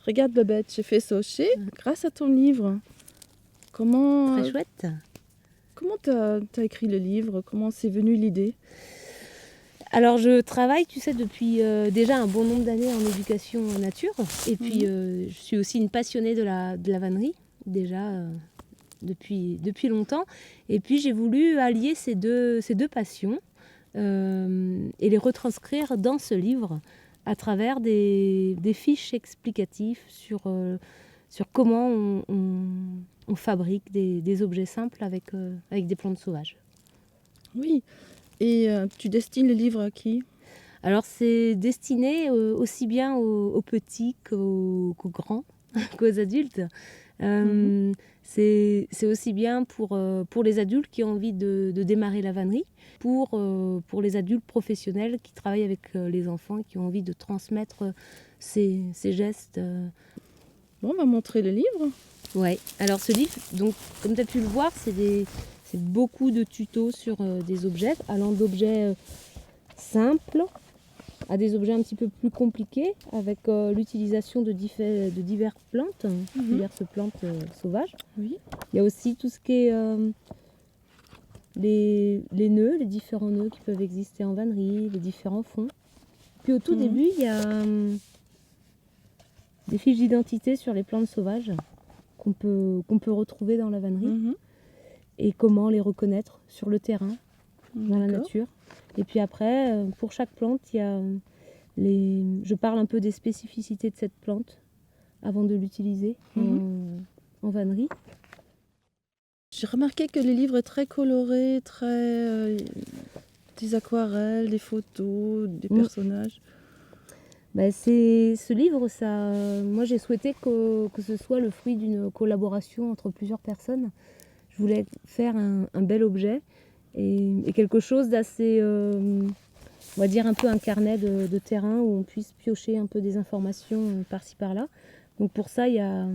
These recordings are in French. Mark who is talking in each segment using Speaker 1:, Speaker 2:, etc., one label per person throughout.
Speaker 1: Regarde Babette, j'ai fait saucher grâce à ton livre. Comment
Speaker 2: Très chouette.
Speaker 1: comment t'as écrit le livre? Comment c'est venu l'idée?
Speaker 2: Alors je travaille, tu sais, depuis déjà un bon nombre d'années en éducation nature. Et puis je suis aussi une passionnée de la vannerie, déjà depuis longtemps. Et puis j'ai voulu allier ces deux passions et les retranscrire dans ce livre à travers des fiches explicatives sur comment on fabrique des objets simples avec des plantes sauvages.
Speaker 1: Oui. Et tu destines le livre à qui?
Speaker 2: Alors c'est destiné aussi bien aux petits qu'aux grands, qu'aux adultes. C'est aussi bien pour les adultes qui ont envie de démarrer la vannerie, pour les adultes professionnels qui travaillent avec les enfants, qui ont envie de transmettre ces gestes.
Speaker 1: Bon, on va montrer le livre.
Speaker 2: Ouais. Alors ce livre, donc, comme tu as pu le voir, c'est beaucoup de tutos sur des objets, allant d'objets simples à des objets un petit peu plus compliqués, avec l'utilisation de diverses plantes, diverses plantes sauvages.
Speaker 1: Oui.
Speaker 2: Il y a aussi tout ce qui est les nœuds, les différents nœuds qui peuvent exister en vannerie, les différents fonds. Puis au tout début, il y a des fiches d'identité sur les plantes sauvages qu'on peut retrouver dans la vannerie et comment les reconnaître sur le terrain, dans la nature. Et puis après, pour chaque plante, il y a je parle un peu des spécificités de cette plante avant de l'utiliser en vannerie.
Speaker 1: J'ai remarqué que le livre est très coloré, très des aquarelles, des photos, des personnages.
Speaker 2: Ce livre, moi j'ai souhaité que ce soit le fruit d'une collaboration entre plusieurs personnes. Je voulais faire un bel objet et quelque chose d'assez, on va dire un peu un carnet de terrain où on puisse piocher un peu des informations par-ci par-là. Donc pour ça, il y a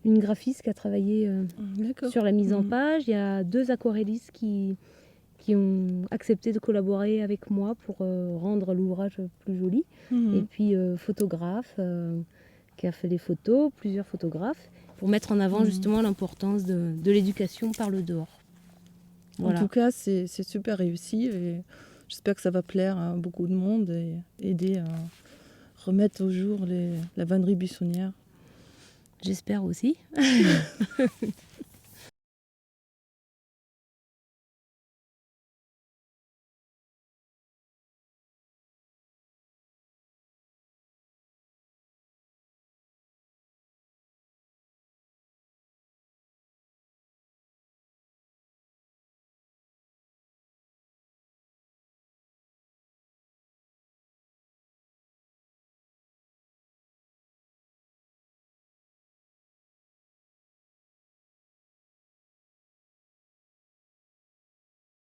Speaker 2: une graphiste qui a travaillé sur la mise en page. Il y a 2 aquarellistes qui ont accepté de collaborer avec moi pour rendre l'ouvrage plus joli. Et puis photographe qui a fait des photos, plusieurs photographes, pour mettre en avant justement l'importance de l'éducation par le dehors. Voilà.
Speaker 1: En tout cas, c'est super réussi et j'espère que ça va plaire à beaucoup de monde et aider à remettre au jour la vannerie buissonnière.
Speaker 2: J'espère aussi.